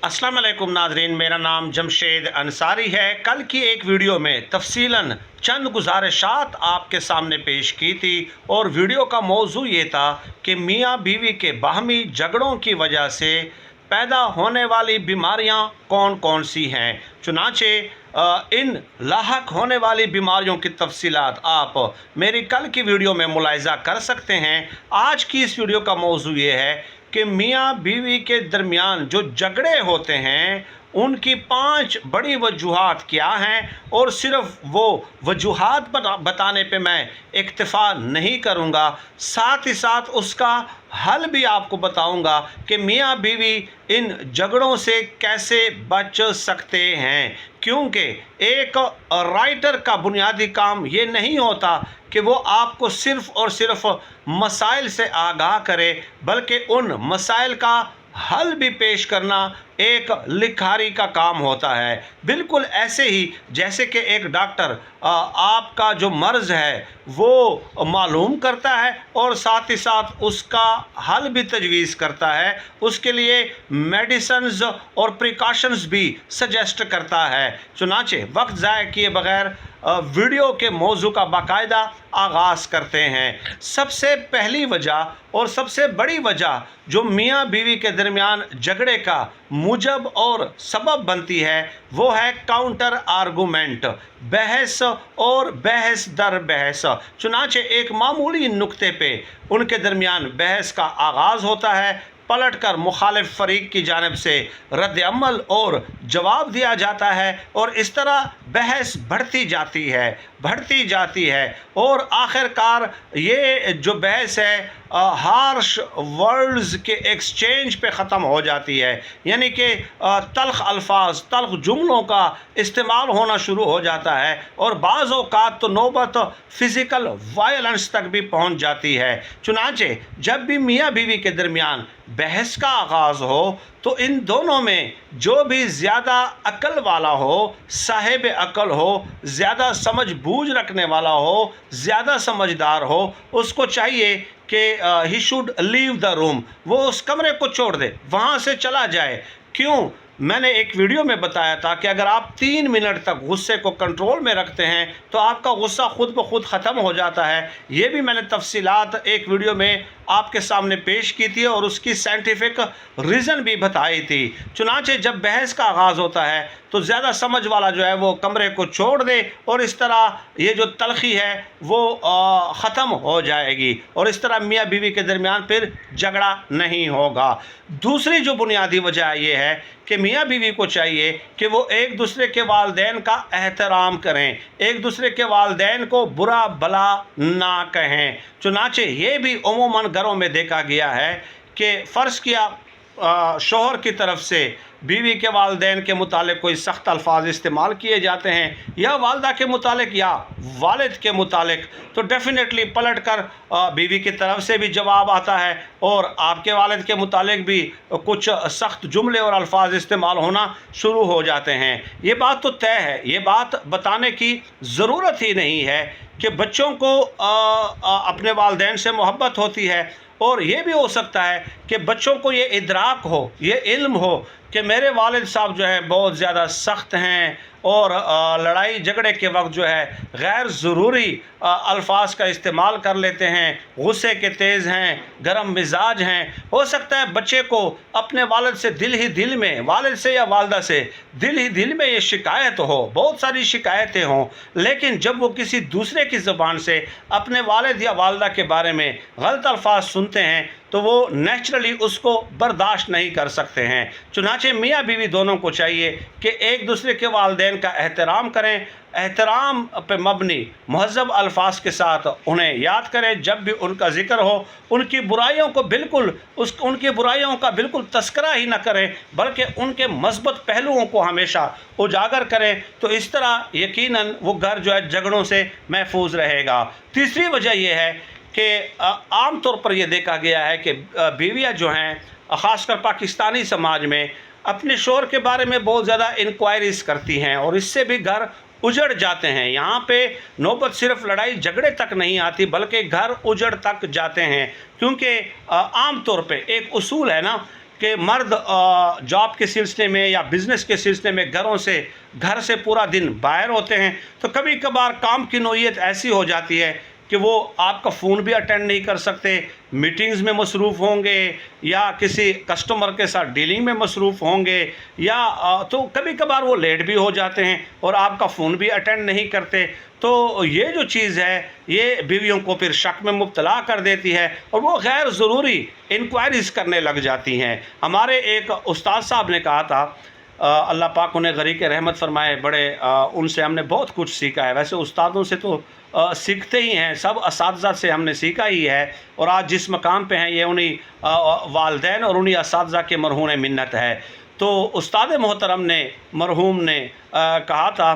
अस्सलाम वालेकुम नाज़रीन, मेरा नाम जमशेद अंसारी है। कल की एक वीडियो में तफसीलन चंद गुजारिशात आपके सामने पेश की थी और वीडियो का मौजू ये था कि मियाँ बीवी के बाहमी झगड़ों की वजह से पैदा होने वाली बीमारियां कौन कौन सी हैं। चुनाचे इन लाहक होने वाली बीमारियों की तफसीलात आप मेरी कल की वीडियो में मुलाहिज़ा कर सकते हैं। आज की इस वीडियो का मौजू ये है कि मियाँ बीवी के दरमियान जो झगड़े होते हैं उनकी 5 बड़ी वजूहात क्या हैं, और सिर्फ वो वजूहात बताने पे मैं इक्तफ़ा नहीं करूँगा, साथ ही साथ उसका हल भी आपको बताऊंगा कि मियाँ बीवी इन झगड़ों से कैसे बच सकते हैं। क्योंकि एक राइटर का बुनियादी काम ये नहीं होता कि वो आपको सिर्फ़ और सिर्फ मसाइल से आगाह करे, बल्कि उन मसाइल का हल भी पेश करना एक लिखारी का काम होता है। बिल्कुल ऐसे ही जैसे कि एक डॉक्टर आपका जो मर्ज़ है वो मालूम करता है और साथ ही साथ उसका हल भी तजवीज़ करता है, उसके लिए मेडिसिन्स और प्रिकॉशंस भी सजेस्ट करता है। चुनाचे वक्त ज़ाया किए बग़ैर वीडियो के मौजू का बाकायदा आगाज़ करते हैं। सबसे पहली वजह और सबसे बड़ी वजह जो मियाँ बीवी के दरमियान झगड़े का मूजब और सबब बनती है वो है काउंटर आर्गूमेंट, बहस और बहस दर बहस। चुनाचे एक मामूली नुक्ते पे उनके दरमियान बहस का आगाज़ होता है, पलट कर मुखालिफ फरीक की जानिब से रद्द अमल और जवाब दिया जाता है और इस तरह बहस बढ़ती जाती है और आखिरकार ये जो बहस है हार्श वर्ड्स के एक्सचेंज पे ख़त्म हो जाती है, यानी कि तल्ख़ अल्फाज तल्ख़ जुमलों का इस्तेमाल होना शुरू हो जाता है और बाज़ औक़ात तो नौबत फ़िज़िकल वायलेंस तक भी पहुंच जाती है। चुनाचे जब भी मियाँ बीवी के दरमियान बहस का आगाज़ हो तो इन दोनों में जो भी ज़्यादा अक्ल वाला हो, साहिब अक्ल हो, ज़्यादा समझ बूझ रखने वाला हो, ज़्यादा समझदार हो, उसको चाहिए कि he should leave the room, वो उस कमरे को छोड़ दे, वहाँ से चला जाए। क्यों? मैंने एक वीडियो में बताया था कि अगर आप 3 मिनट तक गुस्से को कंट्रोल में रखते हैं तो आपका गुस्सा खुद ब खुद ख़त्म हो जाता है। ये भी मैंने तफसीलात एक वीडियो में आपके सामने पेश की थी और उसकी साइंटिफिक रीज़न भी बताई थी। चुनाचे जब बहस का आगाज़ होता है तो ज़्यादा समझ वाला जो है वो कमरे को छोड़ दे और इस तरह ये जो तलखी है वो ख़त्म हो जाएगी और इस तरह मियाँ बीवी के दरमियान फिर झगड़ा नहीं होगा। दूसरी जो बुनियादी वजह ये है कि मियाँ बीवी को चाहिए कि वो एक दूसरे के वालिदैन का एहतराम करें, एक दूसरे के वालिदैन को बुरा भला ना कहें। चुनाचे ये भी उमूमन घरों में देखा गया है कि फ़र्ज़ किया शोहर की तरफ से बीवी के वालिदैन के मुतालिक कोई सख्त अल्फाज इस्तेमाल किए जाते हैं या वालदा के मुतालिक या वालिद के मुतालिक, तो डेफिनेटली पलट कर बीवी की तरफ से भी जवाब आता है और आपके वालिद के मुतालिक भी कुछ सख्त जुमले और अल्फाज इस्तेमाल होना शुरू हो जाते हैं। ये बात तो तय है, ये बात बताने की ज़रूरत ही नहीं है कि बच्चों को अपने वालिदैन से मोहब्बत होती है और ये भी हो सकता है कि बच्चों को ये इदराक हो, ये इल्म हो कि मेरे वालिद साहब जो है बहुत ज़्यादा सख्त हैं और लड़ाई झगड़े के वक्त जो है गैर ज़रूरी अल्फाज का इस्तेमाल कर लेते हैं, गुस्से के तेज़ हैं, गरम मिजाज हैं। हो सकता है बच्चे को अपने वालिद से दिल ही दिल में, वालिद से या वालदा से दिल ही दिल में ये शिकायत हो, बहुत सारी शिकायतें हों, लेकिन जब वो किसी दूसरे की ज़बान से अपने वालिद या वालदा के बारे में गलत अल्फाज सुनते हैं तो वो नेचुरली उसको बर्दाश्त नहीं कर सकते हैं। चुनाचे मियाँ बीवी दोनों को चाहिए कि एक दूसरे के वालिदैन का एहतराम करें, एहतराम पे मबनी महज़ब अल्फाज के साथ उन्हें याद करें जब भी उनका ज़िक्र हो, उनकी बुराइयों को बिल्कुल उनकी बुराइयों का बिल्कुल तस्करा ही न करें, बल्कि उनके मस्बत पहलुओं को हमेशा उजागर करें। तो इस तरह यकीनन वो घर जो है झगड़ों से महफूज रहेगा। तीसरी वजह यह है कि आम तौर पर यह देखा गया है कि बीवियाँ जो हैं ख़ासकर पाकिस्तानी समाज में अपने शोहर के बारे में बहुत ज़्यादा इंक्वायरीज़ करती हैं और इससे भी घर उजड़ जाते हैं। यहाँ पे नौबत सिर्फ लड़ाई झगड़े तक नहीं आती बल्कि घर उजड़ तक जाते हैं, क्योंकि आम तौर पे एक उसूल है ना کہ مرد جاب کے سلسلے میں یا بزنس کے سلسلے میں گھر سے پورا دن باہر ہوتے ہیں، تو کبھی کبھار کام کی نوعیت ایسی ہو جاتی ہے کہ وہ آپ کا فون بھی اٹینڈ نہیں کر سکتے، میٹنگز میں مصروف ہوں گے یا کسی کسٹمر کے ساتھ ڈیلنگ میں مصروف ہوں گے، یا تو کبھی کبھار وہ لیٹ بھی ہو جاتے ہیں اور آپ کا فون بھی اٹینڈ نہیں کرتے۔ تو یہ جو چیز ہے یہ بیویوں کو پھر شک میں مبتلا کر دیتی ہے اور وہ غیر ضروری انکوائریز کرنے لگ جاتی ہیں۔ ہمارے ایک استاد صاحب نے کہا تھا، اللہ پاک انہیں غریق رحمت فرمائے، بڑے ان سے ہم نے بہت کچھ سیکھا ہے۔ ویسے استادوں سے تو سیکھتے ہی ہیں، سب اساتذہ سے ہم نے سیکھا ہی ہے، اور آج جس مقام پہ ہیں یہ انہی والدین اور انہی اساتذہ کے مرہون منت ہے۔ تو استاد محترم نے، مرحوم نے کہا تھا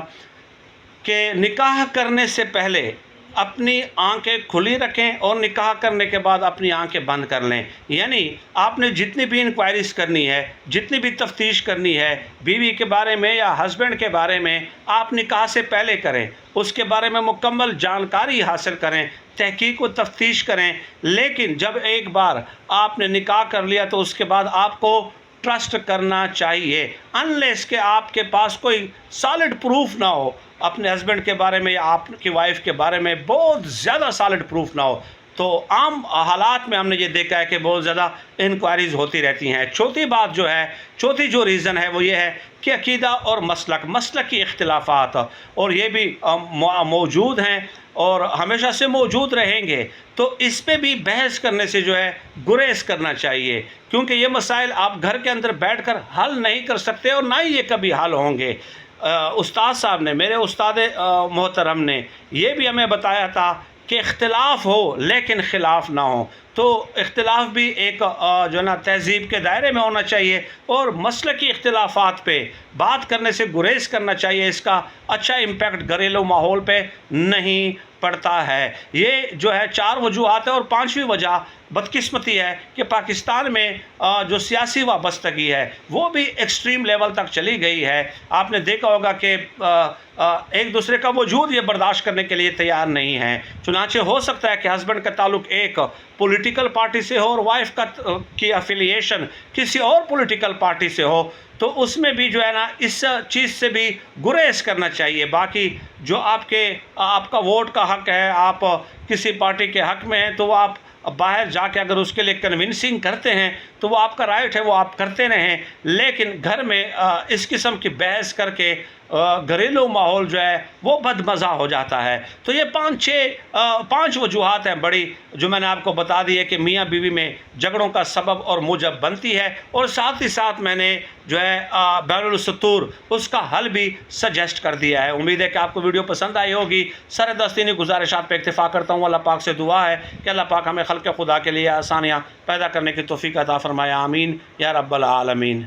کہ نکاح کرنے سے پہلے اپنی آنکھیں کھلی رکھیں اور نکاح کرنے کے بعد اپنی آنکھیں بند کر لیں۔ یعنی آپ نے جتنی بھی انکوائریز کرنی ہے، جتنی بھی تفتیش کرنی ہے بیوی کے بارے میں یا ہسبینڈ کے بارے میں، آپ نکاح سے پہلے کریں، اس کے بارے میں مکمل جانکاری حاصل کریں، تحقیق و تفتیش کریں۔ لیکن جب ایک بار آپ نے نکاح کر لیا تو اس کے بعد آپ کو ٹرسٹ کرنا چاہیے، انلیس کہ آپ کے پاس کوئی سالڈ پروف نہ ہو اپنے ہسبینڈ کے بارے میں یا آپ کی وائف کے بارے میں بہت زیادہ سالڈ پروف نہ ہو۔ تو عام حالات میں ہم نے یہ دیکھا ہے کہ بہت زیادہ انکوائریز ہوتی رہتی ہیں۔ چوتھی جو ریزن ہے وہ یہ ہے کہ عقیدہ اور مسلک کی اختلافات، اور یہ بھی موجود ہیں اور ہمیشہ سے موجود رہیں گے، تو اس پہ بھی بحث کرنے سے جو ہے گریز کرنا چاہیے، کیونکہ یہ مسائل آپ گھر کے اندر بیٹھ کر حل نہیں کر سکتے اور نہ ہی یہ کبھی حل ہوں گے۔ استاد صاحب نے، میرے استاد محترم نے یہ بھی ہمیں بتایا تھا کہ اختلاف ہو لیکن خلاف نہ ہو۔ تو اختلاف بھی ایک جو ہے نا تہذیب کے دائرے میں ہونا چاہیے، اور مسلکی اختلافات پہ بات کرنے سے گریز کرنا چاہیے، اس کا اچھا امپیکٹ گھریلو ماحول پہ نہیں پڑتا ہے۔ یہ جو ہے 4 وجوہات ہے، اور 5ویں وجہ بدقسمتی ہے کہ پاکستان میں جو سیاسی وابستگی ہے وہ بھی ایکسٹریم لیول تک چلی گئی ہے۔ آپ نے دیکھا ہوگا کہ ایک دوسرے کا وجود یہ برداشت کرنے کے لیے تیار نہیں ہیں۔ چنانچہ ہو سکتا ہے کہ ہسبینڈ کا تعلق ایک پولیٹیکل پارٹی سے ہو اور وائف کی افیلیشن کسی اور پولیٹیکل پارٹی سے ہو، تو اس میں بھی جو ہے نا اس چیز سے بھی گریز کرنا چاہیے۔ باقی جو آپ کا ووٹ کا حق ہے، آپ کسی پارٹی کے حق میں ہیں، تو وہ آپ باہر جا کے اگر اس کے لیے کنونسنگ کرتے ہیں تو وہ آپ کا رائٹ ہے، وہ آپ کرتے رہیں، لیکن گھر میں اس قسم کی بحث کر کے گھریلو ماحول جو ہے وہ بد مزہ ہو جاتا ہے۔ تو یہ 5 وجوہات ہیں بڑی، جو میں نے آپ کو بتا دی ہے کہ میاں بیوی میں جھگڑوں کا سبب اور موجب بنتی ہے، اور ساتھ ہی ساتھ میں نے جو ہے بین السطور اس کا حل بھی سجیسٹ کر دیا ہے۔ امید ہے کہ آپ کو ویڈیو پسند آئی ہوگی۔ سر دستینی گزارشات پہ اکتفا کرتا ہوں۔ اللہ پاک سے دعا ہے کہ اللہ پاک ہمیں خلق خدا کے لیے آسانیاں پیدا کرنے کی توفیق عطا فرمائے، آمین یا رب العالمین۔